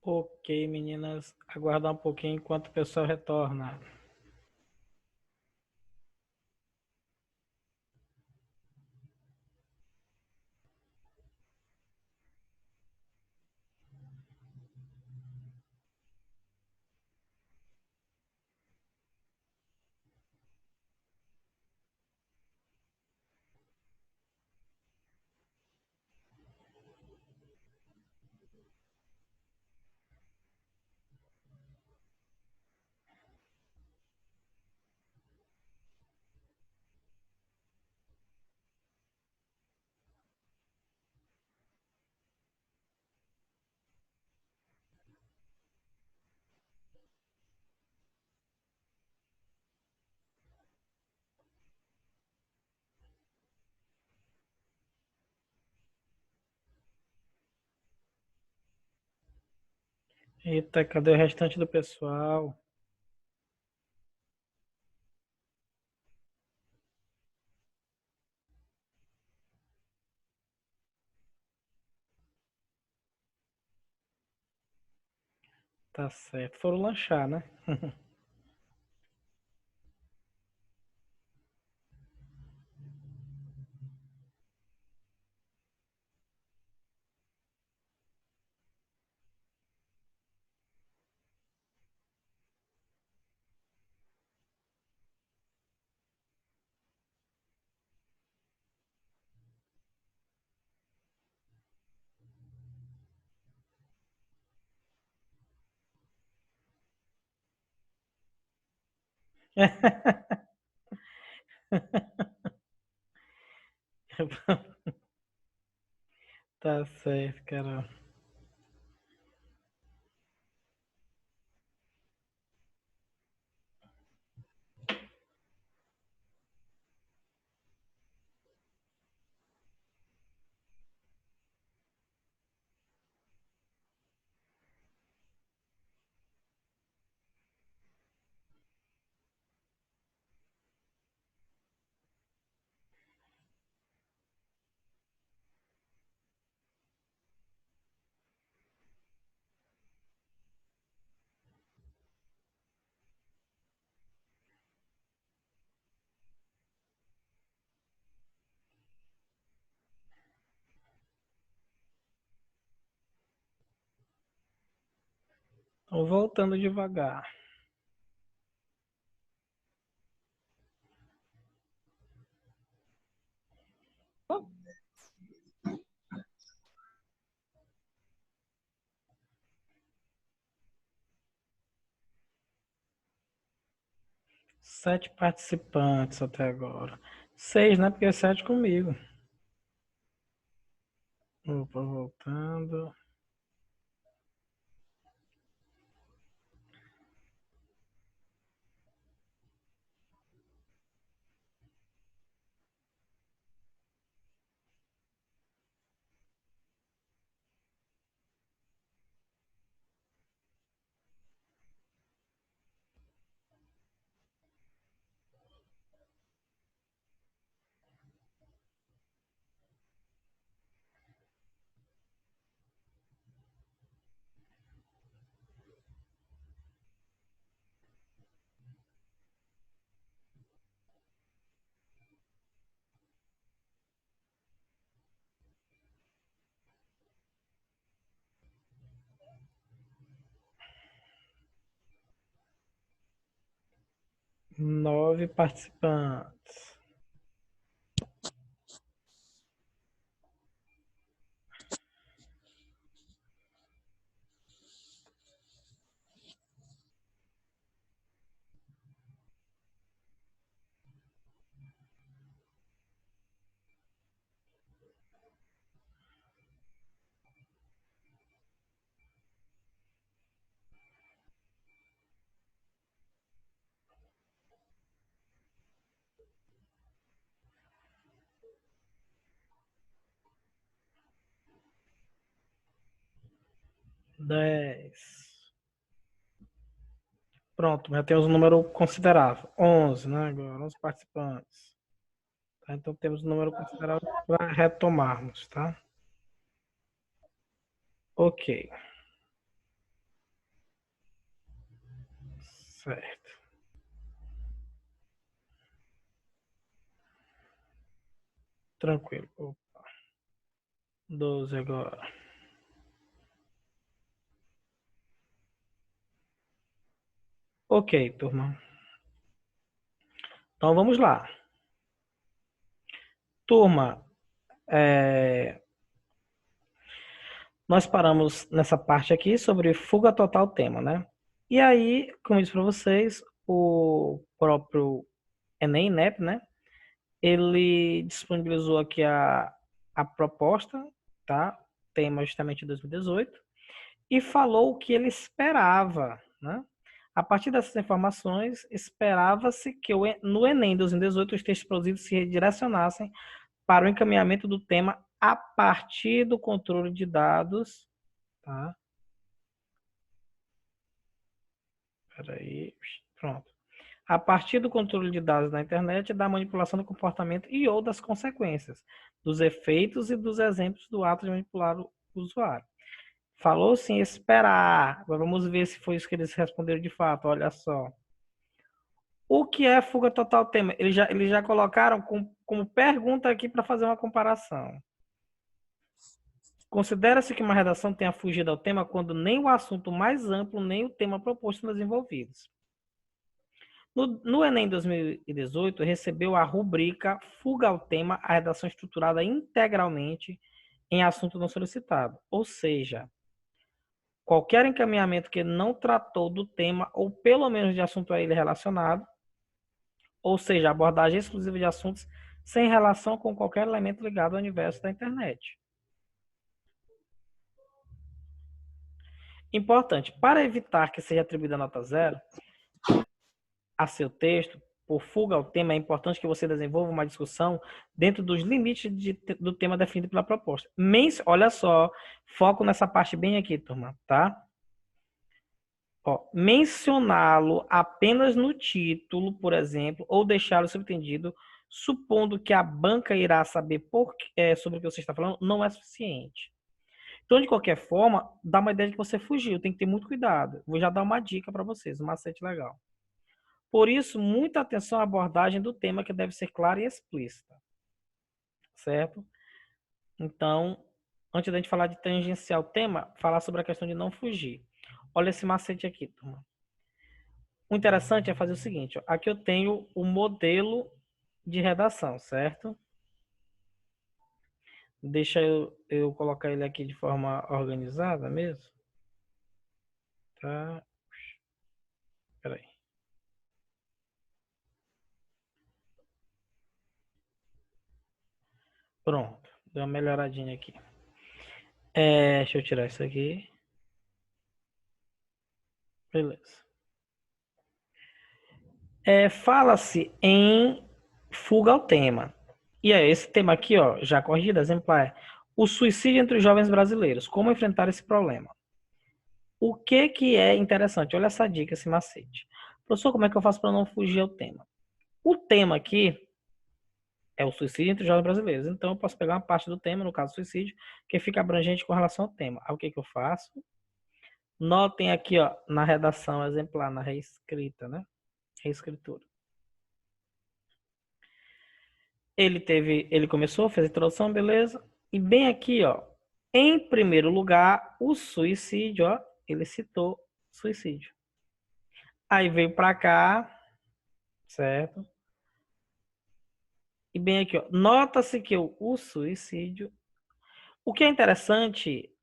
Ok, meninas, aguardar um pouquinho enquanto o pessoal retorna. Eita, cadê o restante do pessoal? Tá certo. Foram lanchar, né? Tá certo, Carol. Tô voltando devagar. 7 participantes até agora. 6, né? Porque é 7 comigo. Opa, voltando. 9 participantes. Dez. Pronto, já temos um número considerável. 11, né? Agora, 11 participantes. Tá? Então temos um número considerável para retomarmos, tá? Ok. Certo. Tranquilo. Opa. 12 agora. Ok, turma. Então vamos lá. Turma, nós paramos nessa parte aqui sobre fuga total tema, né? E aí, como eu disse para vocês, o próprio Enem, INEP, né? Ele disponibilizou aqui a proposta, tá? Tema justamente de 2018, e falou o que ele esperava, né? A partir dessas informações, esperava-se que no Enem 2018 os textos produzidos se redirecionassem para o encaminhamento do tema a partir do controle de dados, tá? Peraí, pronto. A partir do controle de dados da internet, da manipulação do comportamento e ou das consequências, dos efeitos e dos exemplos do ato de manipular o usuário. Falou sim, esperar. Agora vamos ver se foi isso que eles responderam de fato. Olha só. O que é fuga total tema? Eles já colocaram como pergunta aqui para fazer uma comparação. Considera-se que uma redação tenha fugido ao tema quando nem o assunto mais amplo, nem o tema proposto são desenvolvidos. No Enem 2018, recebeu a rubrica Fuga ao tema, a redação estruturada integralmente em assunto não solicitado. Ou seja, qualquer encaminhamento que não tratou do tema ou pelo menos de assunto a ele relacionado, ou seja, abordagem exclusiva de assuntos sem relação com qualquer elemento ligado ao universo da internet. Importante, para evitar que seja atribuída nota zero a seu texto, por fuga ao tema, é importante que você desenvolva uma discussão dentro dos limites do tema definido pela proposta. Olha só, foco nessa parte bem aqui, turma, tá? Mencioná-lo apenas no título, por exemplo, ou deixá-lo subentendido, supondo que a banca irá saber sobre o que você está falando, não é suficiente. Então, de qualquer forma, dá uma ideia de que você fugiu, tem que ter muito cuidado. Vou já dar uma dica para vocês, um macete legal. Por isso, muita atenção à abordagem do tema, que deve ser clara e explícita. Certo? Então, antes da gente falar de tangenciar o tema, falar sobre a questão de não fugir. Olha esse macete aqui, turma. O interessante é fazer o seguinte, ó. Aqui eu tenho o modelo de redação, certo? Deixa eu colocar ele aqui de forma organizada mesmo. Tá? Espera aí. Pronto. Deu uma melhoradinha aqui. Deixa eu tirar isso aqui. Beleza. Fala-se em fuga ao tema. E é esse tema aqui, ó, já corrigido, exemplar, é o suicídio entre os jovens brasileiros. Como enfrentar esse problema? O que é interessante? Olha essa dica, esse macete. Professor, como é que eu faço para não fugir ao tema? O tema aqui é o suicídio entre os jovens brasileiros. Então, eu posso pegar uma parte do tema, no caso suicídio, que fica abrangente com relação ao tema. Aí, o que eu faço? Notem aqui, ó, na redação exemplar, na reescrita, né? Reescritura. Ele começou, fez a introdução, beleza? E bem aqui, ó, em primeiro lugar, o suicídio, ó, ele citou suicídio. Aí veio para cá, certo? E bem aqui, ó, nota-se que o suicídio. O que é interessante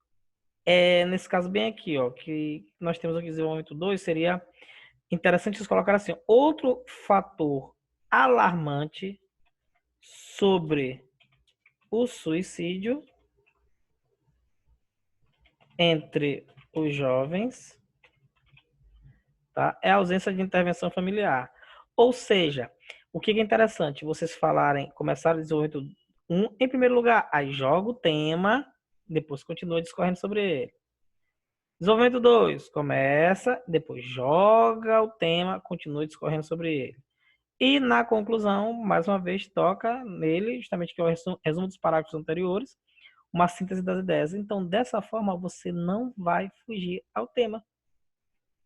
é, nesse caso bem aqui, ó, que nós temos aqui desenvolvimento 2, seria interessante vocês colocar assim, outro fator alarmante sobre o suicídio entre os jovens, tá? É a ausência de intervenção familiar. Ou seja, o que é interessante? Vocês começarem a desenvolver em primeiro lugar, aí joga o tema, depois continua discorrendo sobre ele. Desenvolvimento 2, começa, depois joga o tema, continua discorrendo sobre ele. E na conclusão, mais uma vez, toca nele, justamente que é o resumo dos parágrafos anteriores, uma síntese das ideias. Então, dessa forma, você não vai fugir ao tema.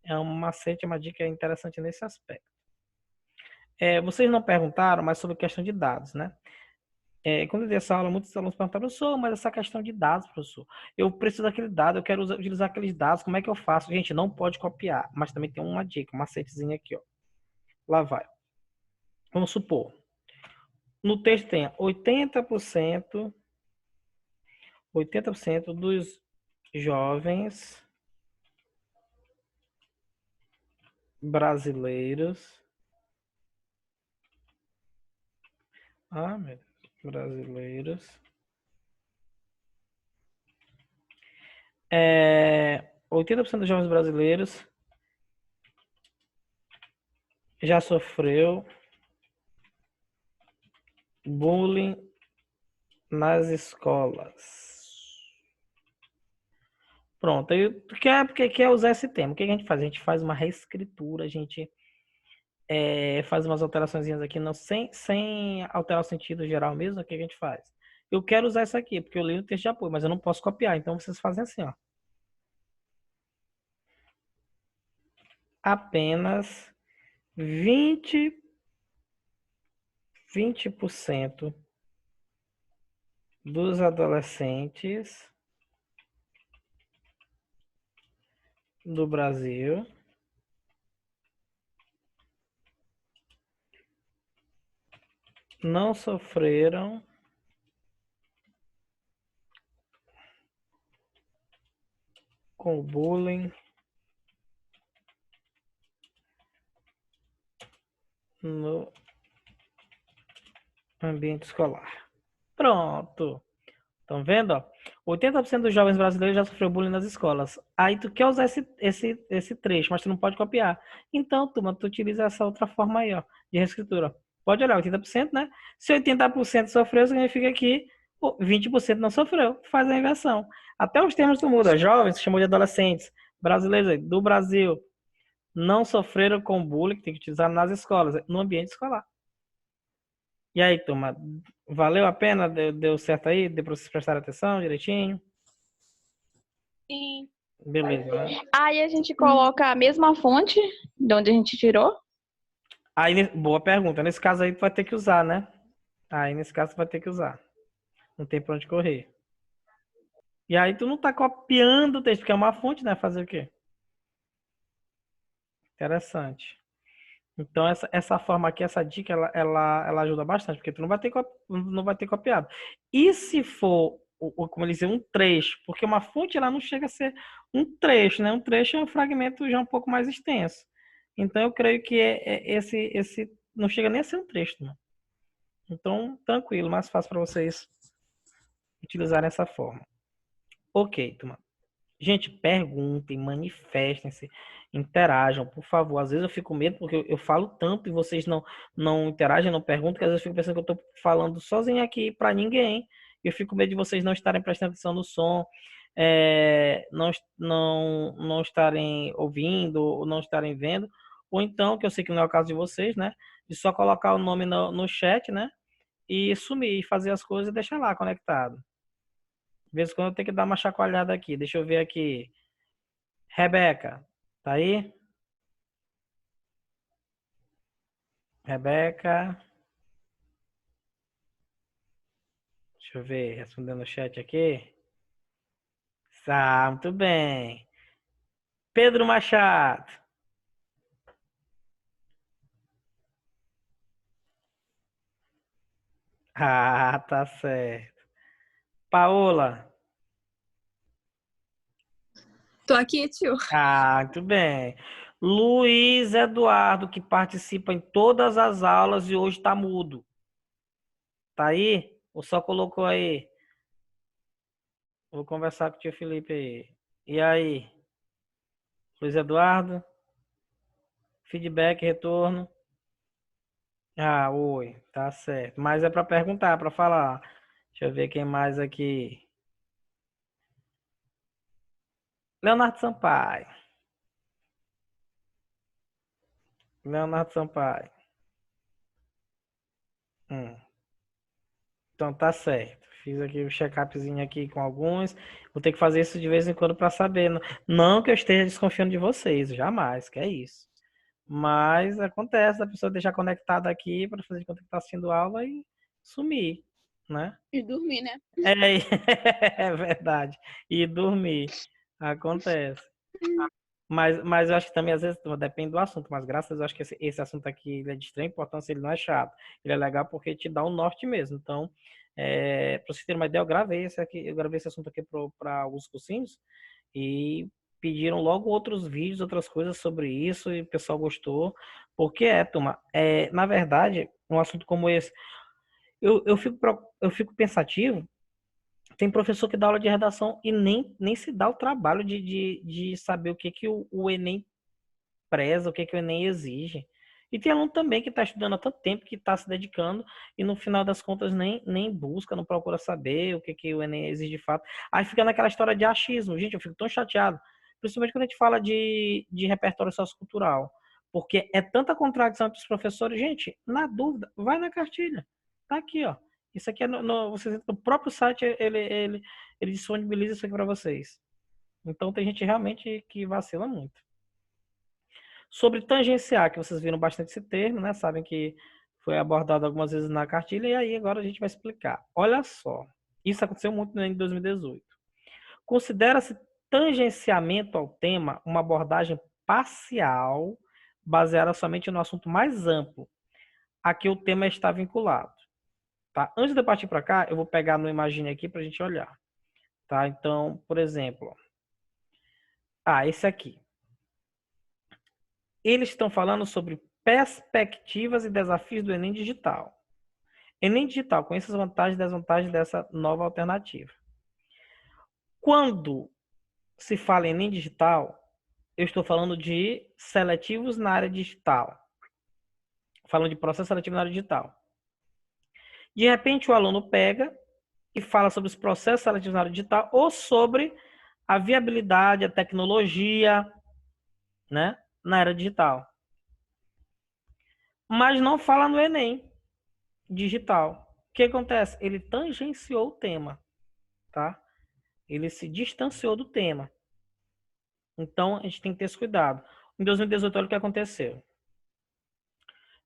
É um macete, uma dica interessante nesse aspecto. Vocês não perguntaram, mas sobre questão de dados, né? Quando eu dei essa aula, muitos alunos perguntaram, professor, mas essa questão de dados, professor, eu preciso daquele dado, eu quero utilizar aqueles dados, como é que eu faço? Gente, não pode copiar, mas também tem uma dica, um macetezinho aqui, ó. Lá vai. Vamos supor, no texto tem 80% dos jovens brasileiros, meu Deus, brasileiros, 80% dos jovens brasileiros já sofreu bullying nas escolas. Pronto, aí tu quer, porque quer usar esse termo. O que a gente faz? A gente faz uma reescritura, a gente faz umas alterações aqui, não, sem alterar o sentido geral mesmo. O que a gente faz? Eu quero usar isso aqui, porque eu li no texto de apoio, mas eu não posso copiar. Então vocês fazem assim, ó. Apenas 20% dos adolescentes do Brasil não sofreram com bullying no ambiente escolar. Pronto. Estão vendo? Ó? 80% dos jovens brasileiros já sofreu bullying nas escolas. Aí tu quer usar esse trecho, mas tu não pode copiar. Então, turma, tu utiliza essa outra forma aí, ó, de reescritura. Pode olhar, 80%, né? Se 80% sofreu, significa que 20% não sofreu. Faz a inversão. Até os termos tu muda. Jovens, se chamou de adolescentes. Brasileiros do Brasil não sofreram com bullying, que tem que utilizar nas escolas, no ambiente escolar. E aí, turma, valeu a pena? Deu certo aí? Deu pra vocês prestarem atenção direitinho? Sim. Beleza, né? Aí a gente coloca a mesma fonte de onde a gente tirou. Aí, boa pergunta. Nesse caso aí, tu vai ter que usar, né? Aí, nesse caso, tu vai ter que usar. Não tem pra onde correr. E aí, tu não tá copiando o texto, porque é uma fonte, né? Fazer o quê? Interessante. Então, essa forma aqui, essa dica, ela ajuda bastante, porque tu não vai ter copiado. E se for, como eles dizem, um trecho, porque uma fonte, ela não chega a ser um trecho, né? Um trecho é um fragmento já um pouco mais extenso. Então, eu creio que esse não chega nem a ser um trecho, né? Então, tranquilo, mais fácil para vocês utilizarem essa forma. Ok, turma. Gente, perguntem, manifestem-se, interajam, por favor. Às vezes eu fico com medo porque eu falo tanto e vocês não interagem, não perguntam, que às vezes eu fico pensando que eu estou falando sozinho aqui para ninguém. Eu fico com medo de vocês não estarem prestando atenção no som, não estarem ouvindo, ou não estarem vendo. Ou então, que eu sei que não é o caso de vocês, né? De só colocar o nome no chat, né? E sumir, fazer as coisas e deixar lá conectado. De vez em quando eu tenho que dar uma chacoalhada aqui. Deixa eu ver aqui. Rebeca, tá aí? Rebeca, deixa eu ver, respondendo o chat aqui. Tá, muito bem. Pedro Machado. Ah, tá certo. Paola. Tô aqui, tio. Ah, muito bem. Luiz Eduardo, que participa em todas as aulas e hoje tá mudo. Tá aí? Ou só colocou aí? Vou conversar com o tio Felipe aí. E aí? Luiz Eduardo? Feedback, retorno? Ah, oi, tá certo. Mas é para perguntar, para falar. Deixa eu ver quem mais aqui. Leonardo Sampaio. Leonardo Sampaio. Hum. Então tá certo. Fiz aqui o check-upzinho aqui com alguns. Vou ter que fazer isso de vez em quando para saber. Não que eu esteja desconfiando de vocês, jamais, que é isso. Mas acontece da pessoa deixar conectado aqui para fazer de conta que está assistindo aula e sumir, né? E dormir, né? É, é verdade. E dormir. Acontece. Mas eu acho que também, às vezes, depende do assunto. Mas graças a Deus, eu acho que esse assunto aqui ele é de extrema importância, ele não é chato. Ele é legal porque te dá um norte mesmo. Então, para vocês terem uma ideia, eu gravei esse assunto aqui para alguns cursinhos e pediram logo outros vídeos, outras coisas sobre isso, e o pessoal gostou. Porque turma, na verdade, um assunto como esse, eu fico pensativo. Tem professor que dá aula de redação e nem se dá o trabalho de saber o que, que o Enem preza, o que, que o Enem exige. E tem aluno também que está estudando há tanto tempo, que está se dedicando e no final das contas nem busca, não procura saber o que, que o Enem exige de fato. Aí fica naquela história de achismo. Gente, eu fico tão chateado, principalmente quando a gente fala de repertório sociocultural, porque é tanta contradição entre os professores. Gente, na dúvida, vai na cartilha. Tá aqui, ó. Isso aqui é vocês, no próprio site, ele disponibiliza isso aqui para vocês. Então tem gente realmente que vacila muito. Sobre tangenciar, que vocês viram bastante esse termo, né? Sabem que foi abordado algumas vezes na cartilha, e aí agora a gente vai explicar. Olha só, isso aconteceu muito em 2018. Considera-se tangenciamento ao tema uma abordagem parcial, baseada somente no assunto mais amplo a que o tema está vinculado. Tá? Antes de eu partir para cá, eu vou pegar no Imagine aqui para a gente olhar. Tá? Então, por exemplo, esse aqui. Eles estão falando sobre perspectivas e desafios do Enem Digital. Enem Digital, conheça as vantagens e desvantagens dessa nova alternativa. Quando se fala em Enem Digital, eu estou falando de seletivos na área digital. Falando de processo seletivo na área digital. De repente, o aluno pega e fala sobre os processos seletivos na área digital ou sobre a viabilidade, a tecnologia, né, na era digital. Mas não fala no Enem digital. O que acontece? Ele tangenciou o tema, tá? Ele se distanciou do tema. Então, a gente tem que ter esse cuidado. Em 2018, olha o que aconteceu.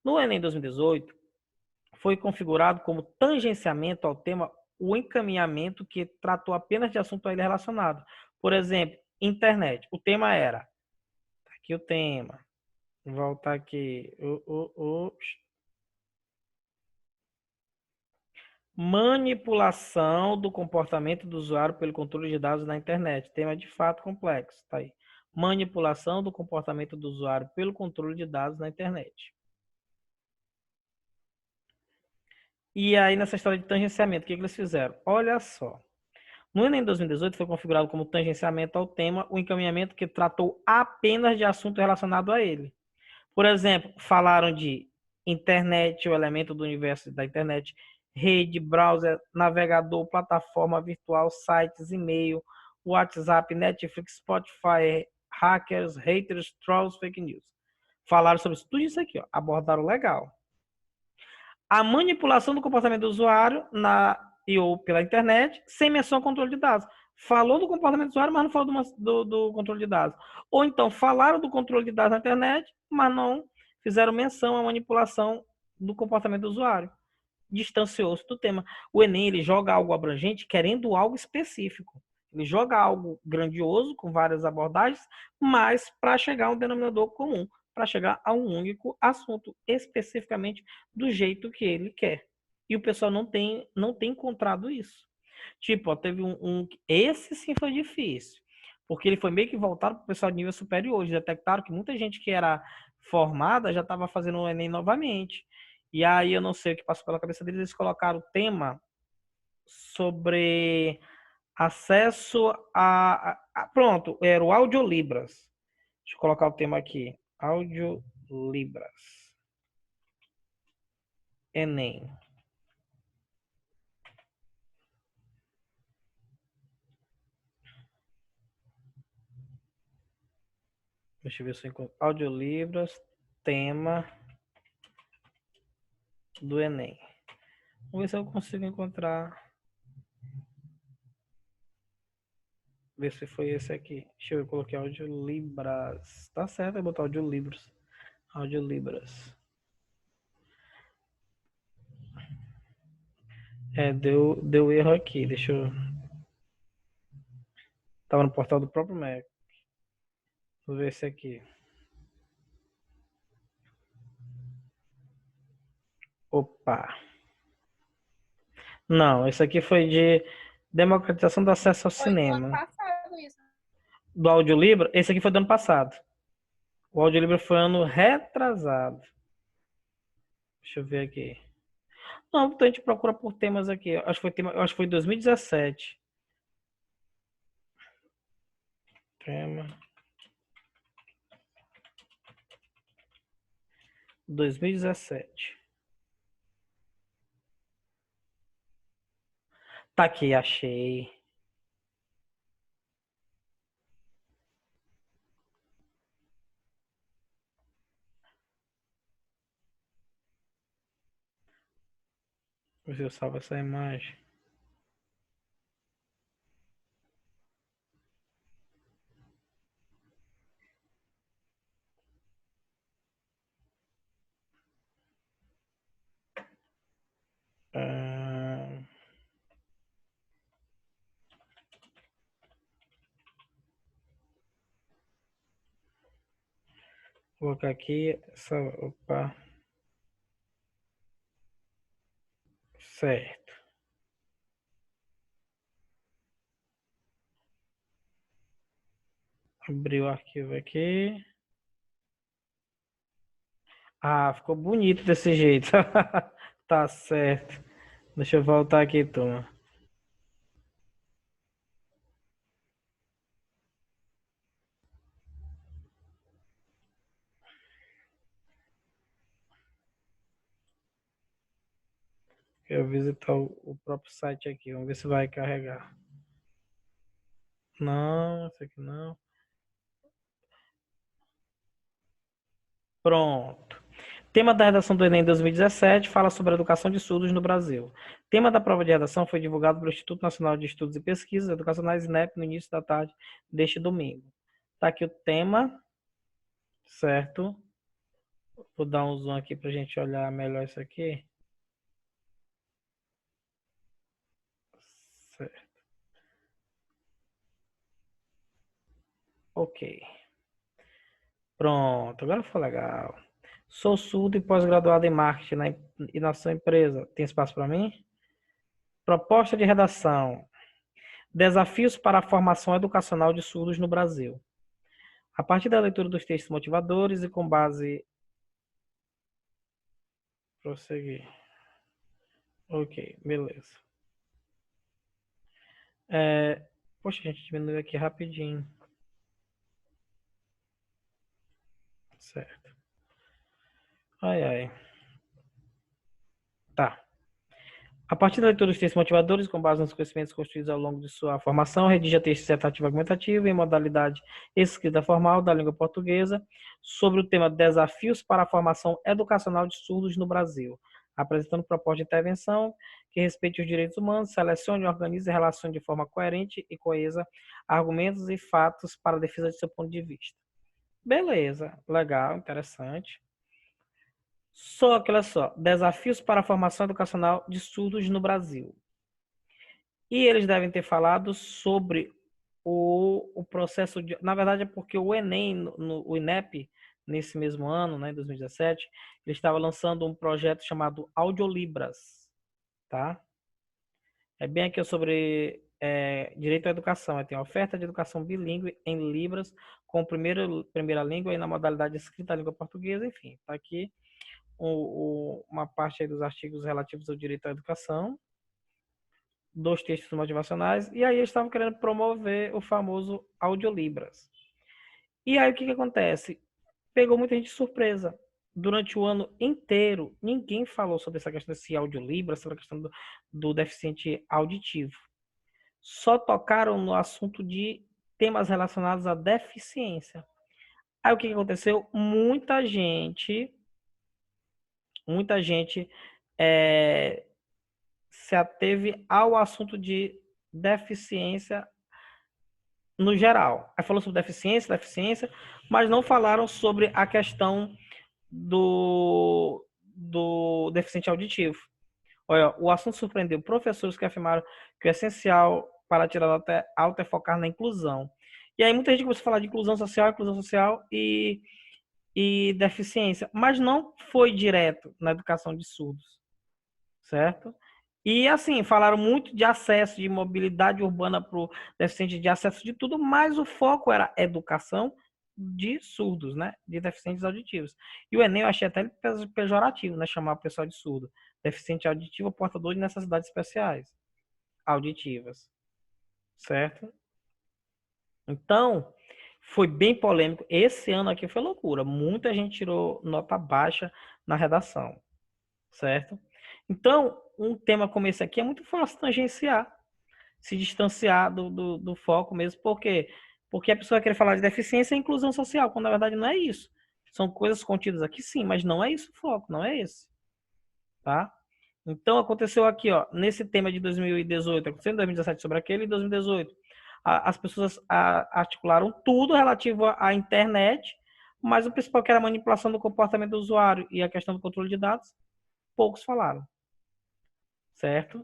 No Enem 2018, foi configurado como tangenciamento ao tema o encaminhamento que tratou apenas de assunto a ele relacionado. Por exemplo, internet. O tema era... Tá aqui o tema. Vou voltar aqui. Manipulação do comportamento do usuário pelo controle de dados na internet. Tema de fato complexo. Tá aí. Manipulação do comportamento do usuário pelo controle de dados na internet. E aí, nessa história de tangenciamento, o que eles fizeram? Olha só. No Enem 2018 foi configurado como tangenciamento ao tema o encaminhamento que tratou apenas de assunto relacionado a ele. Por exemplo, falaram de internet, o elemento do universo da internet, rede, browser, navegador, plataforma virtual, sites, e-mail, WhatsApp, Netflix, Spotify, hackers, haters, trolls, fake news. Falaram sobre tudo isso aqui, ó. Abordaram legal. A manipulação do comportamento do usuário ou pela internet, sem menção ao controle de dados. Falou do comportamento do usuário, mas não falou do controle de dados. Ou então, falaram do controle de dados na internet, mas não fizeram menção à manipulação do comportamento do usuário. Distanciou-se do tema. O Enem, ele joga algo abrangente querendo algo específico. Ele joga algo grandioso, com várias abordagens, mas para chegar a um denominador comum, para chegar a um único assunto, especificamente do jeito que ele quer. E o pessoal não tem encontrado isso. Tipo, teve esse sim foi difícil, porque ele foi meio que voltado para o pessoal de nível superior. Eles detectaram que muita gente que era formada já estava fazendo o Enem novamente. E aí eu não sei o que passou pela cabeça deles, eles colocaram o tema sobre acesso pronto, era o Audiolibras. Deixa eu colocar o tema aqui. Audiolibras. Enem. Deixa eu ver se eu encontro. Audiolibras, tema do Enem. Vamos ver se eu consigo encontrar. ver se foi esse aqui. Deixa eu colocar Audiolibras. Tá certo, eu vou botar Audiolibras. Audiolibras. Deu erro aqui. Deixa eu. Tava no portal do próprio Mac. Vou ver esse aqui. Opa. Não, esse aqui foi de democratização do acesso ao Foi do ano cinema. passado isso. Do Audiolibra, esse aqui foi do ano passado. O Audiolibra foi ano retrasado. Deixa eu ver aqui. Não, então a gente procura por temas aqui. Acho que foi 2017. Tema 2017. Tá aqui, achei. Vou ver se eu salvo essa imagem. Ah, vou colocar aqui. Opa. Certo. Abri o arquivo aqui. Ah, ficou bonito desse jeito. Tá certo. Deixa eu voltar aqui, turma. Eu visitar o próprio site aqui. Vamos ver se vai carregar. Não, esse aqui não. Pronto. Tema da redação do Enem 2017 fala sobre a educação de surdos no Brasil. Tema da prova de redação foi divulgado pelo Instituto Nacional de Estudos e Pesquisas Educacionais, INEP, no início da tarde deste domingo. Tá aqui o tema, certo? Vou dar um zoom aqui para a gente olhar melhor isso aqui. Certo. Ok. Pronto, agora foi legal. Sou surdo e pós-graduado em marketing e na sua empresa. Tem espaço para mim? Proposta de redação. Desafios para a formação educacional de surdos no Brasil. A partir da leitura dos textos motivadores e com base. Prosseguir. Ok, beleza. Poxa, a gente diminuiu aqui rapidinho. Certo. Ai, ai. Tá. A partir da leitura dos textos motivadores, com base nos conhecimentos construídos ao longo de sua formação, redija texto dissertativo argumentativo em modalidade escrita formal da língua portuguesa sobre o tema Desafios para a Formação Educacional de Surdos no Brasil, apresentando proposta de intervenção que respeite os direitos humanos, selecione, organize e relacione de forma coerente e coesa argumentos e fatos para a defesa de seu ponto de vista. Beleza, legal, interessante. Só que, olha só, desafios para a formação educacional de surdos no Brasil. E eles devem ter falado sobre o processo de... Na verdade, é porque o Enem, o INEP, nesse mesmo ano, né, 2017, ele estava lançando um projeto chamado Audiolibras, tá? É bem aqui sobre direito à educação. Tem a oferta de educação bilíngue em Libras, com primeira língua e na modalidade escrita a língua portuguesa, enfim. Tá aqui uma parte aí dos artigos relativos ao direito à educação, dos textos motivacionais, e aí eles estavam querendo promover o famoso Audiolibras. E aí o que acontece? Pegou muita gente de surpresa. Durante o ano inteiro, ninguém falou sobre essa questão desse Audiolibras, sobre a questão do deficiente auditivo. Só tocaram no assunto de temas relacionados à deficiência. Aí o que aconteceu? Muita gente se ateve ao assunto de deficiência no geral. Aí falou sobre deficiência, mas não falaram sobre a questão do deficiente auditivo. Olha, o assunto surpreendeu professores que afirmaram que o essencial para tirar nota alta é focar na inclusão. E aí muita gente começou a falar de inclusão social e deficiência, mas não foi direto na educação de surdos, certo? E assim, falaram muito de acesso, de mobilidade urbana para o deficiente, de acesso de tudo, mas o foco era educação de surdos, né? De deficientes auditivos. E o Enem eu achei até pejorativo, né? Chamar o pessoal de surdo. Deficiente auditivo ou portador de necessidades especiais auditivas, certo? Então, foi bem polêmico. Esse ano aqui foi loucura. Muita gente tirou nota baixa na redação, certo? Então, um tema como esse aqui é muito fácil tangenciar, se distanciar do foco mesmo. Por quê? Porque a pessoa vai querer falar de deficiência e inclusão social, quando na verdade não é isso. São coisas contidas aqui, sim, mas não é isso o foco, não é esse. Tá? Então, aconteceu aqui, ó, nesse tema de 2018, aconteceu em 2017 sobre aquele, e 2018. As pessoas articularam tudo relativo à internet, mas o principal que era a manipulação do comportamento do usuário e a questão do controle de dados, poucos falaram. Certo?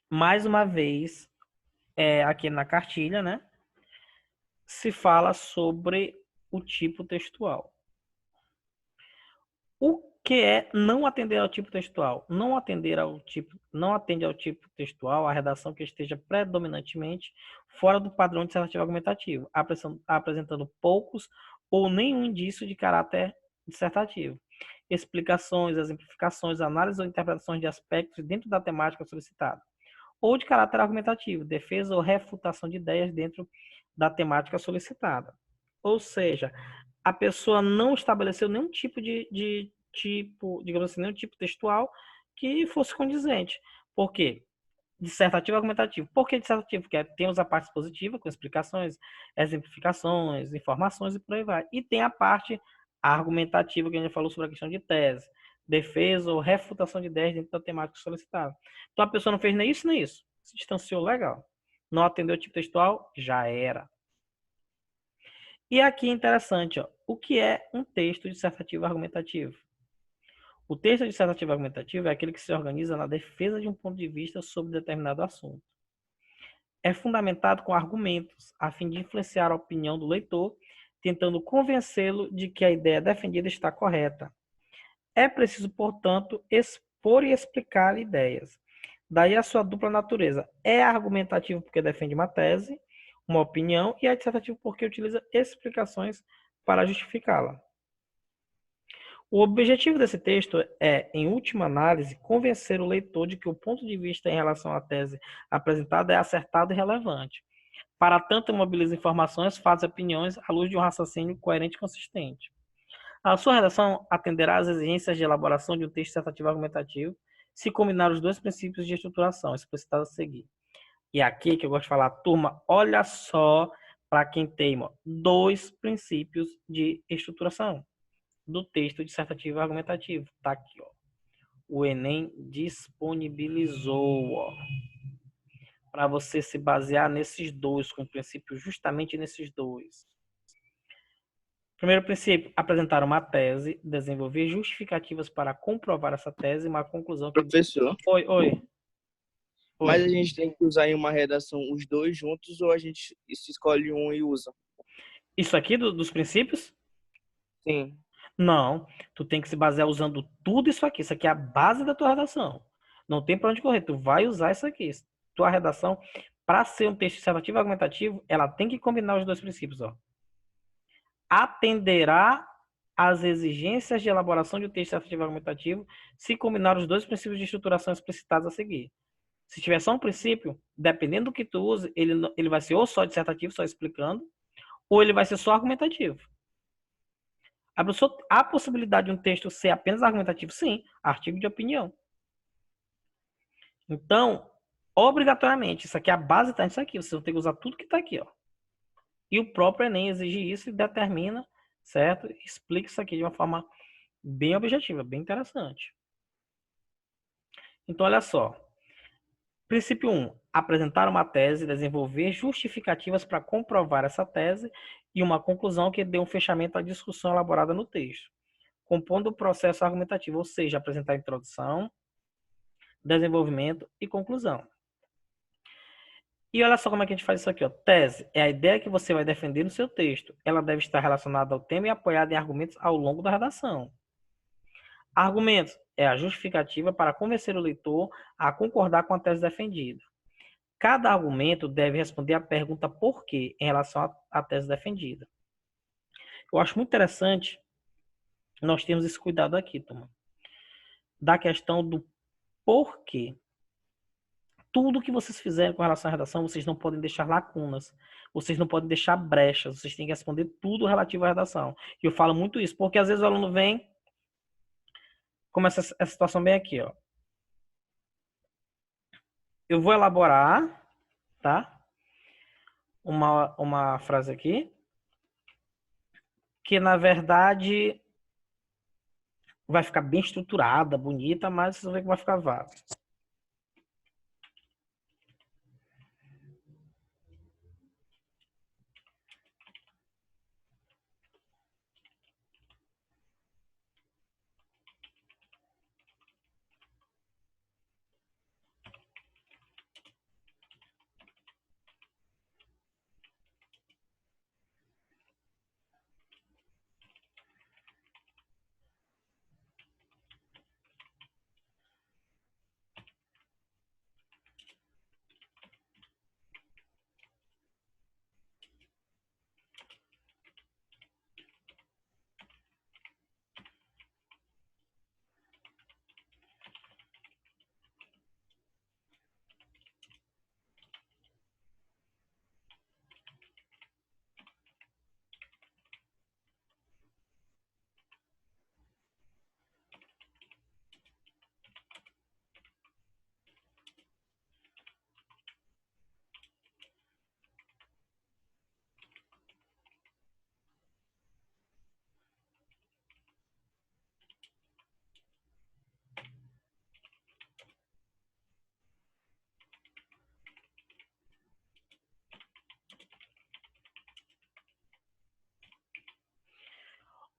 Mais uma vez, aqui na cartilha, né, se fala sobre o tipo textual. O que é não atender ao tipo textual? Não atende ao tipo textual a redação que esteja predominantemente fora do padrão dissertativo argumentativo, apresentando poucos ou nenhum indício de caráter dissertativo. Explicações, exemplificações, análise ou interpretações de aspectos dentro da temática solicitada. Ou de caráter argumentativo, defesa ou refutação de ideias dentro da temática solicitada. Ou seja, a pessoa não estabeleceu nenhum tipo digamos assim, nenhum tipo textual que fosse condizente. Por quê? Dissertativo argumentativo. Por que dissertativo? Porque temos a parte positiva, com explicações, exemplificações, informações e por aí vai. E tem a parte argumentativa, que a gente falou sobre a questão de tese, defesa ou refutação de ideias dentro da temática solicitada. Então a pessoa não fez nem isso nem isso. Se distanciou, legal. Não atendeu o tipo textual, já era. E aqui é interessante, ó, o que é um texto dissertativo argumentativo? O texto dissertativo argumentativo é aquele que se organiza na defesa de um ponto de vista sobre determinado assunto. É fundamentado com argumentos, a fim de influenciar a opinião do leitor, tentando convencê-lo de que a ideia defendida está correta. É preciso, portanto, expor e explicar ideias. Daí a sua dupla natureza. É argumentativo porque defende uma tese, uma opinião, e é dissertativo porque utiliza explicações para justificá-la. O objetivo desse texto é, em última análise, convencer o leitor de que o ponto de vista em relação à tese apresentada é acertado e relevante. Para tanto, mobiliza informações, fatos e opiniões à luz de um raciocínio coerente e consistente. A sua redação atenderá às exigências de elaboração de um texto dissertativo argumentativo, se combinar os dois princípios de estruturação explicitados a seguir. E aqui que eu gosto de falar, turma, olha só para quem tem dois princípios de estruturação do texto dissertativo argumentativo. Tá aqui, ó. O Enem disponibilizou, ó, para você se basear nesses dois, com princípios justamente nesses dois. Primeiro princípio, apresentar uma tese, desenvolver justificativas para comprovar essa tese, uma conclusão que... Professor, Oi. mas a gente tem que usar em uma redação os dois juntos ou a gente escolhe um e usa? Isso aqui dos princípios? Sim. Não, tu tem que se basear usando tudo isso aqui. Isso aqui é a base da tua redação. Não tem para onde correr, tu vai usar isso aqui. Tua redação, para ser um texto dissertativo argumentativo, ela tem que combinar os dois princípios, ó. Atenderá às exigências de elaboração de um texto dissertativo argumentativo se combinar os dois princípios de estruturação explicitados a seguir. Se tiver só um princípio, dependendo do que tu use, ele vai ser ou só dissertativo, só explicando, ou ele vai ser só argumentativo. A possibilidade de um texto ser apenas argumentativo? Sim, artigo de opinião. Então, obrigatoriamente, isso aqui é a base, tá nisso aqui. Você vai ter que usar tudo que está aqui, ó. E o próprio Enem exige isso e determina, certo? Explica isso aqui de uma forma bem objetiva, bem interessante. Então, olha só. Princípio 1. apresentar uma tese, desenvolver justificativas para comprovar essa tese e uma conclusão que dê um fechamento à discussão elaborada no texto, compondo o processo argumentativo, ou seja, apresentar introdução, desenvolvimento e conclusão. E olha só como é que a gente faz isso aqui, ó. Tese é a ideia que você vai defender no seu texto. Ela deve estar relacionada ao tema e apoiada em argumentos ao longo da redação. Argumentos é a justificativa para convencer o leitor a concordar com a tese defendida. Cada argumento deve responder à pergunta por quê em relação à tese defendida. Eu acho muito interessante nós temos esse cuidado aqui, turma, da questão do porquê. Tudo que vocês fizerem com relação à redação, vocês não podem deixar lacunas, vocês não podem deixar brechas, vocês têm que responder tudo relativo à redação. E eu falo muito isso, porque às vezes o aluno vem, como essa situação bem aqui, ó. Eu vou elaborar, tá? Uma frase aqui, que na verdade vai ficar bem estruturada, bonita, mas vocês vão ver que vai ficar vago.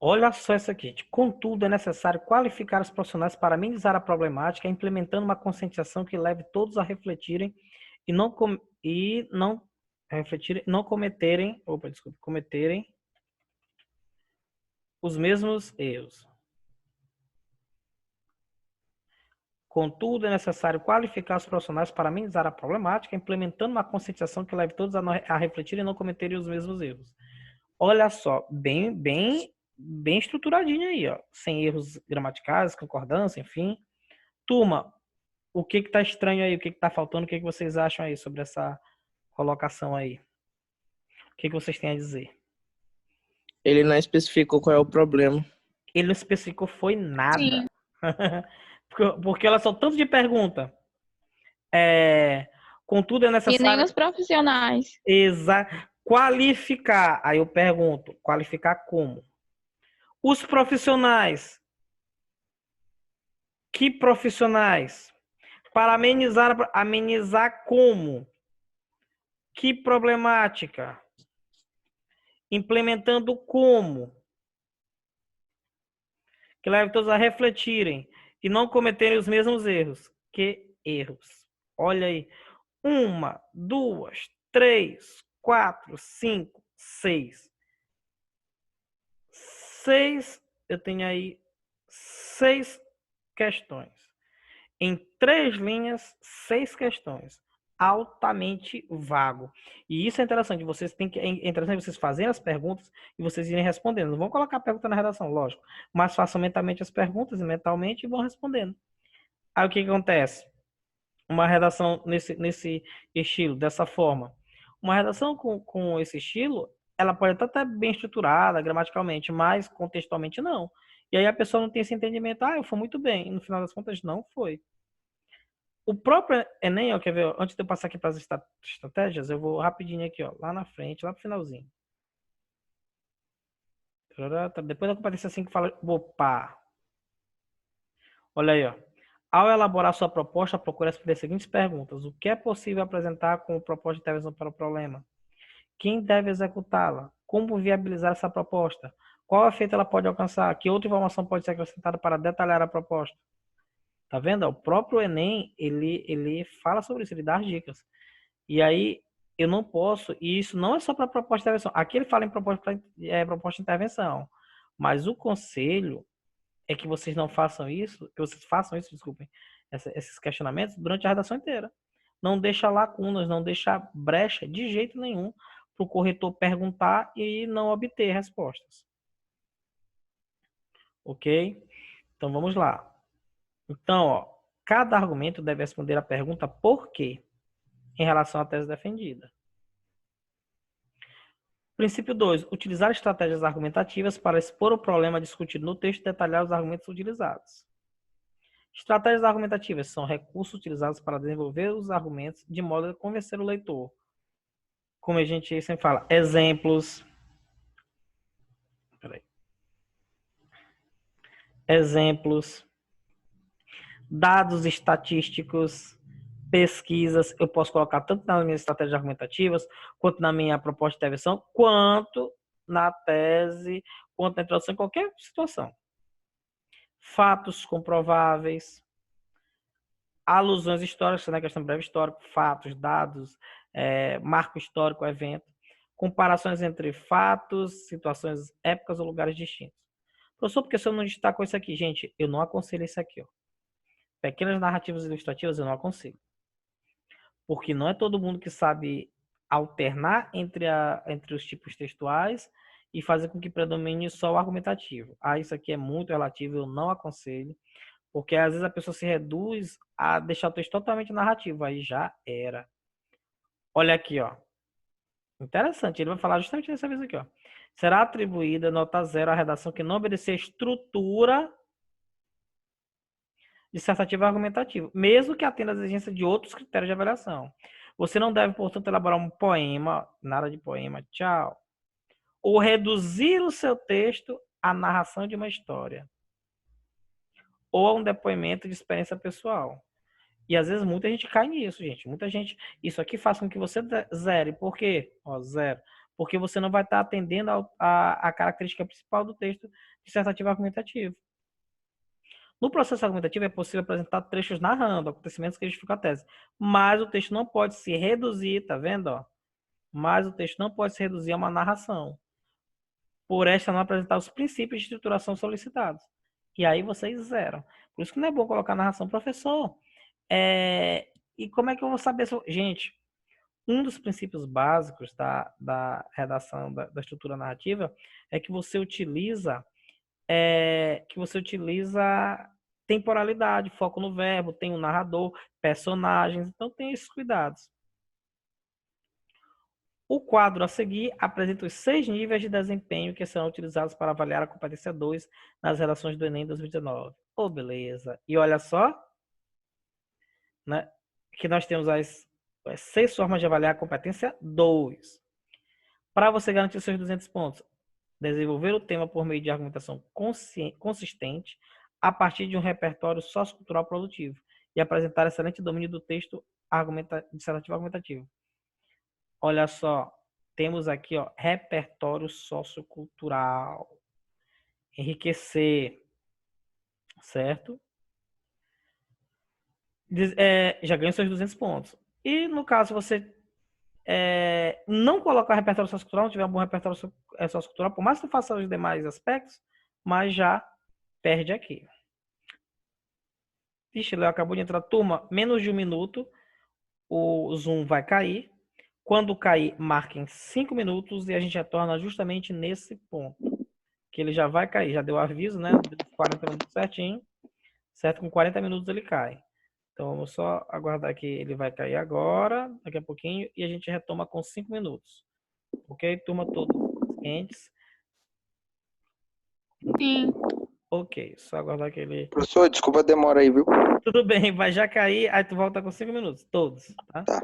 Olha só essa aqui. Contudo, é necessário qualificar os profissionais para amenizar a problemática, implementando uma conscientização que leve todos a refletirem e não cometerem os mesmos erros. Contudo, é necessário qualificar os profissionais para amenizar a problemática, implementando uma conscientização que leve todos a refletirem e não cometerem os mesmos erros. Olha só, bem estruturadinho aí, ó. Sem erros gramaticais, concordância, enfim. Turma, o que tá estranho aí? O que tá faltando? O que vocês acham aí sobre essa colocação aí? O que vocês têm a dizer? Ele não especificou qual é o problema. Ele não especificou foi nada. Porque olha só, tanto de pergunta. Contudo, é necessário... E nem os profissionais. Exato. Qualificar. Aí eu pergunto, qualificar como? Os profissionais. Que profissionais? Para amenizar como? Que problemática? Implementando como? Que leve todos a refletirem e não cometerem os mesmos erros. Que erros? Olha aí. 1, 2, 3, 4, 5, 6. 6, eu tenho aí 6 questões. Em 3 linhas, 6 questões. Altamente vago. E isso é interessante. É interessante vocês fazerem as perguntas e vocês irem respondendo. Não vão colocar a pergunta na redação, lógico. Mas façam mentalmente as perguntas mentalmente e vão respondendo. Aí o que acontece? Uma redação nesse estilo, dessa forma. Uma redação com esse estilo, ela pode estar até bem estruturada gramaticalmente, mas contextualmente não. E aí a pessoa não tem esse entendimento. Eu fui muito bem. E no final das contas, não foi. O próprio Enem, ó, quer ver? Antes de eu passar aqui para as estratégias, eu vou rapidinho aqui, ó, lá na frente, lá pro finalzinho. Depois da competência 5 fala, opa. Olha aí, ó. Ao elaborar sua proposta, procure responder as seguintes perguntas. O que é possível apresentar como proposta de intervenção para o problema? Quem deve executá-la? Como viabilizar essa proposta? Qual efeito ela pode alcançar? Que outra informação pode ser acrescentada para detalhar a proposta? Tá vendo? O próprio Enem, ele fala sobre isso, ele dá as dicas. E aí, eu não posso, e isso não é só para proposta de intervenção. Aqui ele fala em proposta de intervenção. Mas o conselho é que vocês não façam isso, que vocês façam isso, desculpem, esses questionamentos durante a redação inteira. Não deixa lacunas, não deixa brecha de jeito nenhum para o corretor perguntar e não obter respostas. Ok? Então vamos lá. Então, ó, cada argumento deve responder a pergunta por quê em relação à tese defendida. Princípio 2. Utilizar estratégias argumentativas para expor o problema discutido no texto e detalhar os argumentos utilizados. Estratégias argumentativas são recursos utilizados para desenvolver os argumentos de modo a convencer o leitor. Como a gente sempre fala, exemplos. Exemplos. Dados estatísticos. Pesquisas. Eu posso colocar tanto nas minhas estratégias argumentativas, quanto na minha proposta de intervenção, quanto na tese, quanto na introdução, em qualquer situação. Fatos comprováveis, alusões históricas, na questão breve histórico, fatos, dados, marco histórico, evento, comparações entre fatos, situações, épocas ou lugares distintos. Professor, porque se eu não destaco isso aqui? Gente, eu não aconselho isso aqui. Ó. Pequenas narrativas ilustrativas eu não aconselho. Porque não é todo mundo que sabe alternar entre os tipos textuais e fazer com que predomine só o argumentativo. Isso aqui é muito relativo, eu não aconselho, porque às vezes a pessoa se reduz a deixar o texto totalmente narrativo, aí já era. Olha aqui, ó. Interessante, ele vai falar justamente dessa vez aqui, ó. Será atribuída nota 0 à redação que não obedecer a estrutura dissertativa e argumentativa, mesmo que atenda às exigências de outros critérios de avaliação. Você não deve, portanto, elaborar um poema, nada de poema, tchau, ou reduzir o seu texto à narração de uma história, ou a um depoimento de experiência pessoal. E às vezes muita gente cai nisso, gente. Muita gente, isso aqui faz com que você zere. Por quê? Ó, zero. Porque você não vai estar atendendo a característica principal do texto dissertativo argumentativo. No processo argumentativo é possível apresentar trechos narrando acontecimentos que justificam a tese. Mas o texto não pode se reduzir, tá vendo? Ó? Mas o texto não pode se reduzir a uma narração. Por esta não apresentar os princípios de estruturação solicitados. E aí vocês zeram. Por isso que não é bom colocar narração, professor. E como é que eu vou saber? Gente, um dos princípios básicos da redação da estrutura narrativa é que você utiliza temporalidade, foco no verbo, tem um narrador, personagens, então tem esses cuidados. O quadro a seguir apresenta os 6 níveis de desempenho que serão utilizados para avaliar a competência 2 nas redações do Enem 2019. Oh, beleza. E olha só, né, que nós temos as 6 formas de avaliar a competência 2. Para você garantir seus 200 pontos, desenvolver o tema por meio de argumentação consistente a partir de um repertório sociocultural produtivo e apresentar excelente domínio do texto dissertativo argumentativo. Olha só, temos aqui, ó, repertório sociocultural. Enriquecer, certo? Já ganha seus 200 pontos. E no caso, você não colocar repertório sociocultural, não tiver um bom repertório sociocultural, por mais que você faça os demais aspectos, mas já perde aqui. Vixe, Léo, acabou de entrar. Turma, menos de 1 minuto, o Zoom vai cair. Quando cair, marquem 5 minutos e a gente retorna justamente nesse ponto. Que ele já vai cair, já deu aviso, né? 40 minutos certinho. Certo? Com 40 minutos ele cai. Então, vamos só aguardar que ele vai cair agora, daqui a pouquinho, e a gente retoma com 5 minutos. Ok? Turma toda cientes? Sim. Ok, só aguardar que ele... Professor, desculpa a demora aí, viu? Tudo bem, vai já cair, aí tu volta com 5 minutos, todos, tá? Tá.